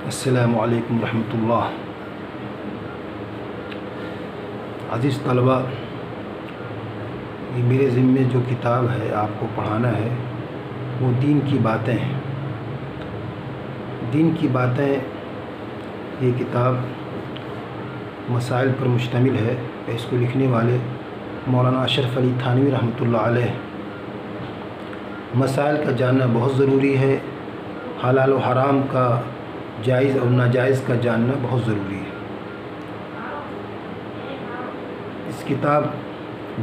السلام علیکم ورحمۃ اللہ۔ عزیز طلباء، یہ میرے ذمے جو کتاب ہے آپ کو پڑھانا ہے وہ دین کی باتیں ہیں۔ دین کی باتیں، یہ کتاب مسائل پر مشتمل ہے۔ اس کو لکھنے والے مولانا اشرف علی تھانوی رحمۃ اللہ علیہ۔ مسائل کا جاننا بہت ضروری ہے۔ حلال و حرام کا، جائز اور ناجائز کا جاننا بہت ضروری ہے۔ اس کتاب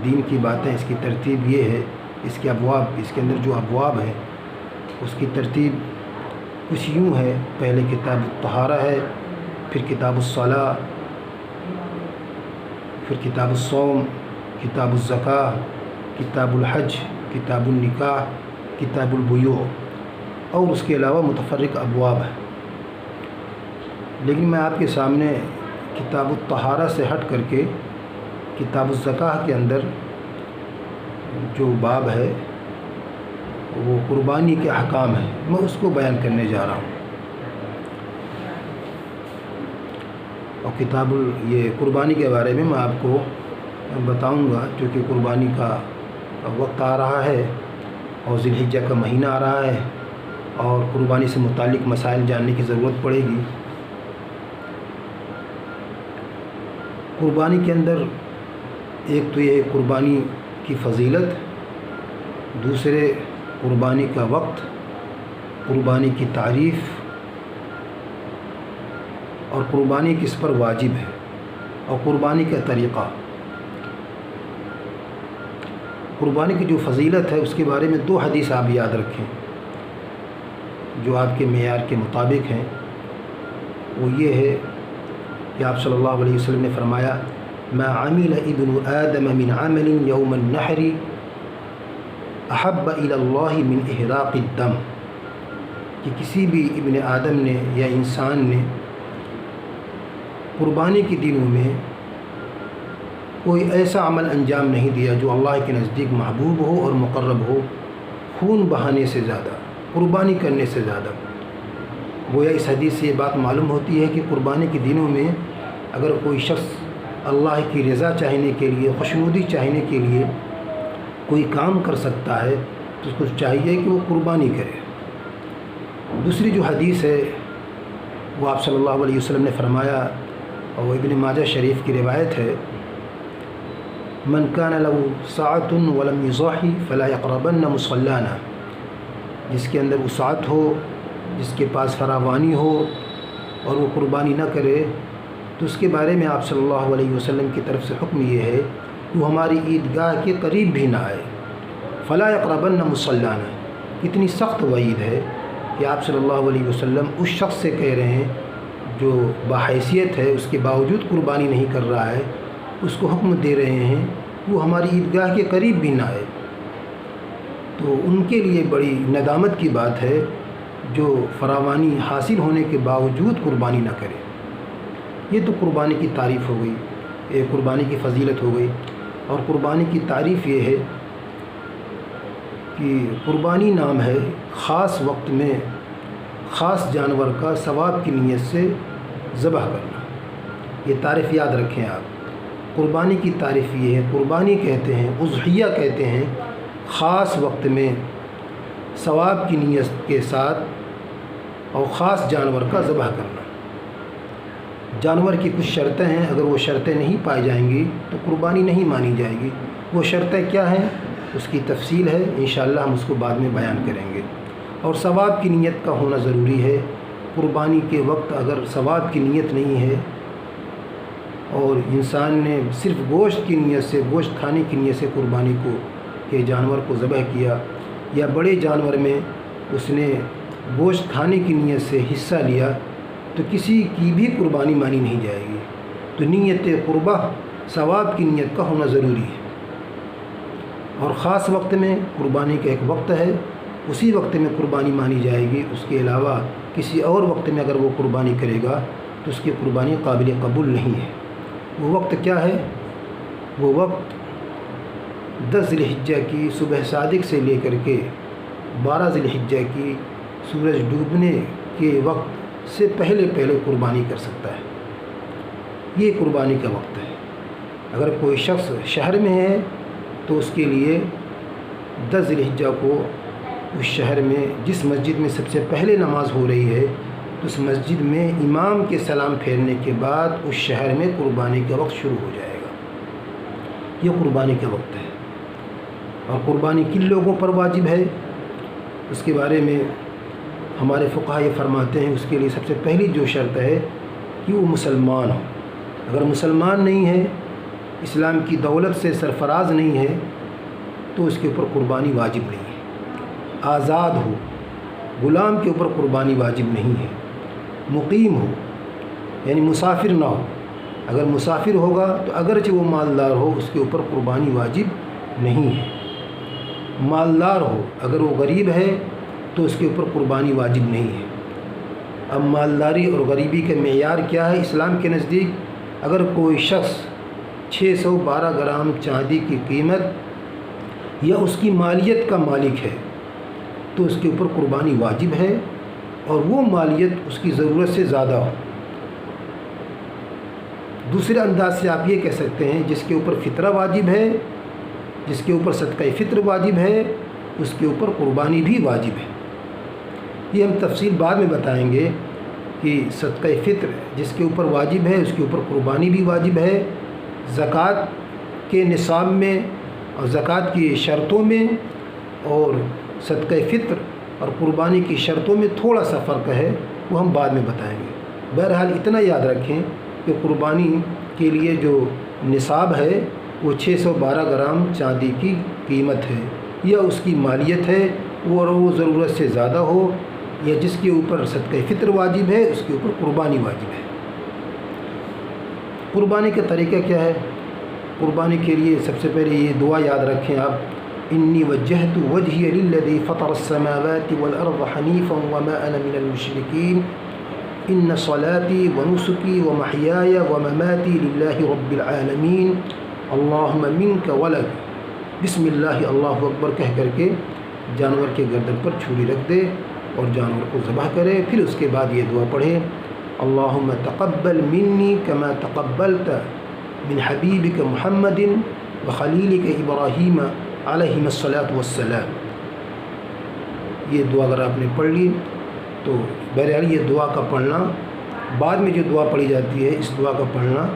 دین کی باتیں، اس کی ترتیب یہ ہے، اس کے ابواب، اس کے اندر جو ابواب ہیں اس کی ترتیب کچھ یوں ہے۔ پہلے کتاب الطہارہ ہے، پھر کتاب الصلاۃ، پھر کتاب الصوم، کتاب الزکوٰۃ، کتاب الحج، کتاب النکاح، کتاب البیوع، اور اس کے علاوہ متفرق ابواب ہیں۔ لیکن میں آپ کے سامنے کتاب الطہارہ سے ہٹ کر کے کتاب الزکوٰۃ کے اندر جو باب ہے وہ قربانی کے احکام ہیں، میں اس کو بیان کرنے جا رہا ہوں۔ اور یہ قربانی کے بارے میں آپ کو بتاؤں گا، کیونکہ قربانی کا وقت آ رہا ہے اور ذی الحجہ کا مہینہ آ رہا ہے اور قربانی سے متعلق مسائل جاننے کی ضرورت پڑے گی۔ قربانی کے اندر ایک تو یہ قربانی کی فضیلت، دوسرے قربانی کا وقت، قربانی کی تعریف، اور قربانی کس پر واجب ہے، اور قربانی کا طریقہ۔ قربانی کی جو فضیلت ہے اس کے بارے میں 2 حدیث آپ یاد رکھیں جو آپ کے معیار کے مطابق ہیں۔ وہ یہ ہے کہ آپ صلی اللہ علیہ وسلم نے فرمایا: ما عمل ابن آدم من عمل یوم النحر احب الی اللہ من احراق الدم، کہ کسی بھی ابن آدم نے یا انسان نے قربانی کے دنوں میں کوئی ایسا عمل انجام نہیں دیا جو اللہ کے نزدیک محبوب ہو اور مقرب ہو، خون بہانے سے زیادہ، قربانی کرنے سے زیادہ۔ گویا اس حدیث سے یہ بات معلوم ہوتی ہے کہ قربانی کے دنوں میں اگر کوئی شخص اللہ کی رضا چاہنے کے لیے، خوشنودی چاہنے کے لیے کوئی کام کر سکتا ہے تو اس کو چاہیے کہ وہ قربانی کرے۔ دوسری جو حدیث ہے وہ آپ صلی اللہ علیہ وسلم نے فرمایا، اور وہ ابن ماجہ شریف کی روایت ہے: من کان لہ سعۃ ولم یضحی فلا یقربن مصلانا، جس کے اندر وسعت ہو، جس کے پاس فراوانی ہو اور وہ قربانی نہ کرے، تو اس کے بارے میں آپ صلی اللہ علیہ وسلم کی طرف سے حکم یہ ہے کہ وہ ہماری عیدگاہ کے قریب بھی نہ آئے۔ فلا یقربن مصلانا، اتنی سخت وعید ہے کہ آپ صلی اللہ علیہ وسلم اس شخص سے کہہ رہے ہیں جو باحیثیت ہے، اس کے باوجود قربانی نہیں کر رہا ہے، اس کو حکم دے رہے ہیں کہ وہ ہماری عیدگاہ کے قریب بھی نہ آئے۔ تو ان کے لیے بڑی ندامت کی بات ہے جو فراوانی حاصل ہونے کے باوجود قربانی نہ کرے۔ یہ تو قربانی کی تعریف ہو گئی، یہ قربانی کی فضیلت ہو گئی۔ اور قربانی کی تعریف یہ ہے کہ قربانی نام ہے خاص وقت میں خاص جانور کا ثواب کی نیت سے ذبح کرنا۔ یہ تعریف یاد رکھیں آپ۔ قربانی کی تعریف یہ ہے، قربانی کہتے ہیں، اضحیہ کہتے ہیں، خاص وقت میں ثواب کی نیت کے ساتھ اور خاص جانور کا ذبح کرنا۔ جانور کی کچھ شرطیں ہیں، اگر وہ شرطیں نہیں پائی جائیں گی تو قربانی نہیں مانی جائے گی۔ وہ شرطیں کیا ہیں اس کی تفصیل ہے، انشاءاللہ ہم اس کو بعد میں بیان کریں گے۔ اور ثواب کی نیت کا ہونا ضروری ہے۔ قربانی کے وقت اگر ثواب کی نیت نہیں ہے اور انسان نے صرف گوشت کی نیت سے، گوشت کھانے کی نیت سے قربانی کے جانور کو ذبح کیا، یا بڑے جانور میں اس نے گوشت کھانے کی نیت سے حصہ لیا، تو کسی کی بھی قربانی مانی نہیں جائے گی۔ تو نیت قربہ، ثواب کی نیت کا ہونا ضروری ہے۔ اور خاص وقت میں قربانی کا ایک وقت ہے، اسی وقت میں قربانی مانی جائے گی۔ اس کے علاوہ کسی اور وقت میں اگر وہ قربانی کرے گا تو اس کی قربانی قابل قبول نہیں ہے۔ وہ وقت کیا ہے؟ وہ وقت 10 ذی الحجہ کی صبح صادق سے لے کر کے 12 ذی الحجہ کی سورج ڈوبنے کے وقت سے پہلے قربانی کر سکتا ہے۔ یہ قربانی کا وقت ہے۔ اگر کوئی شخص شہر میں ہے تو اس کے لیے 10 ذی الحجہ کو اس شہر میں جس مسجد میں سب سے پہلے نماز ہو رہی ہے تو اس مسجد میں امام کے سلام پھیرنے کے بعد اس شہر میں قربانی کا وقت شروع ہو جائے گا۔ یہ قربانی کا وقت ہے۔ اور قربانی کن لوگوں پر واجب ہے اس کے بارے میں ہمارے فقہا یہ فرماتے ہیں، اس کے لیے سب سے پہلی جو شرط ہے کہ وہ مسلمان ہو۔ اگر مسلمان نہیں ہے، اسلام کی دولت سے سرفراز نہیں ہے تو اس کے اوپر قربانی واجب نہیں ہے۔ آزاد ہو، غلام کے اوپر قربانی واجب نہیں ہے۔ مقیم ہو یعنی مسافر نہ ہو، اگر مسافر ہوگا تو اگرچہ وہ مالدار ہو اس کے اوپر قربانی واجب نہیں ہے۔ مالدار ہو، اگر وہ غریب ہے تو اس کے اوپر قربانی واجب نہیں ہے۔ اب مالداری اور غریبی کا معیار کیا ہے اسلام کے نزدیک؟ اگر کوئی شخص 612 گرام چاندی کی قیمت یا اس کی مالیت کا مالک ہے تو اس کے اوپر قربانی واجب ہے، اور وہ مالیت اس کی ضرورت سے زیادہ ہو۔ دوسرے انداز سے آپ یہ کہہ سکتے ہیں جس کے اوپر فطرہ واجب ہے، جس کے اوپر صدقہ فطر واجب ہے، اس کے اوپر قربانی بھی واجب ہے۔ یہ ہم تفصیل بعد میں بتائیں گے کہ صدقہ فطر جس کے اوپر واجب ہے اس کے اوپر قربانی بھی واجب ہے۔ زکوٰۃ کے نصاب میں اور زکوٰۃ کی شرطوں میں اور صدقہ فطر اور قربانی کی شرطوں میں تھوڑا سا فرق ہے، وہ ہم بعد میں بتائیں گے۔ بہرحال اتنا یاد رکھیں کہ قربانی کے لیے جو نصاب ہے وہ 612 گرام چاندی کی قیمت ہے، یا اس کی مالیت ہے اور وہ ضرورت سے زیادہ ہو، یا جس کے اوپر صدقہ فطر واجب ہے اس کے اوپر قربانی واجب ہے۔ قربانی کا طریقہ کیا ہے؟ قربانی کے لیے سب سے پہلے یہ دعا یاد رکھیں آپ، انی وجہت وجہی للذی فطر السماوات والارض حنیفا وما انا من المشرکین ان صلاتی ونسکی ومحیای ومماتی للہ رب العالمین اللہم منک ولک۔ بسم اللہ اللہ اکبر کہہ کر کے جانور کے گردن پر چھری رکھ دے اور جانور کو ذبح کرے، پھر اس کے بعد یہ دعا پڑھے، اللہم تقبل منی کما تقبلت من حبیبک محمد وخلیلک ابراہیم علیہم الصلاۃ والسلام۔ یہ دعا اگر آپ نے پڑھ لی تو بہرحال یہ دعا کا پڑھنا، بعد میں جو دعا پڑھی جاتی ہے اس دعا کا پڑھنا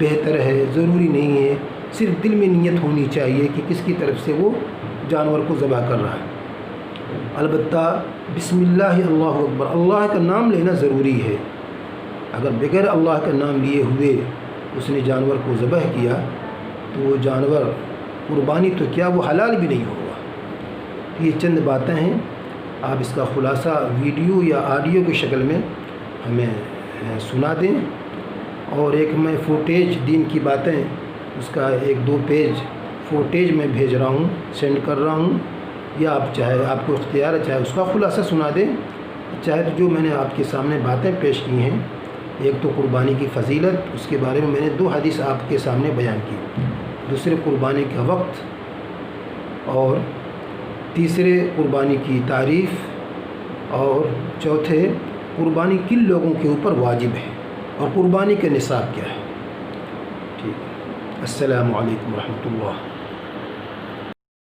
بہتر ہے، ضروری نہیں ہے، صرف دل میں نیت ہونی چاہیے کہ کس کی طرف سے وہ جانور کو ذبح کر رہا ہے۔ البتہ بسم اللہ اللہ اکبر، اللہ کا نام لینا ضروری ہے۔ اگر بغیر اللہ کا نام لیے ہوئے اس نے جانور کو ذبح کیا تو وہ جانور قربانی تو کیا وہ حلال بھی نہیں ہوگا۔ یہ چند باتیں ہیں، آپ اس کا خلاصہ ویڈیو یا آڈیو کی شکل میں ہمیں سنا دیں، اور ایک میں فوٹیج دین کی باتیں اس کا 1-2 پیج فوٹیج میں بھیج رہا ہوں، سینڈ کر رہا ہوں، یا آپ چاہے آپ کو اختیار ہے چاہے اس کا خلاصہ سنا دیں، چاہے تو جو میں نے آپ کے سامنے باتیں پیش کی ہیں، ایک تو قربانی کی فضیلت، اس کے بارے میں میں نے 2 حدیث آپ کے سامنے بیان کی، دوسرے قربانی کا وقت، اور تیسرے قربانی کی تعریف، اور چوتھے قربانی کن لوگوں کے اوپر واجب ہے اور قربانی کا نصاب کیا ہے۔ ٹھیک، السلام علیکم ورحمۃ اللہ۔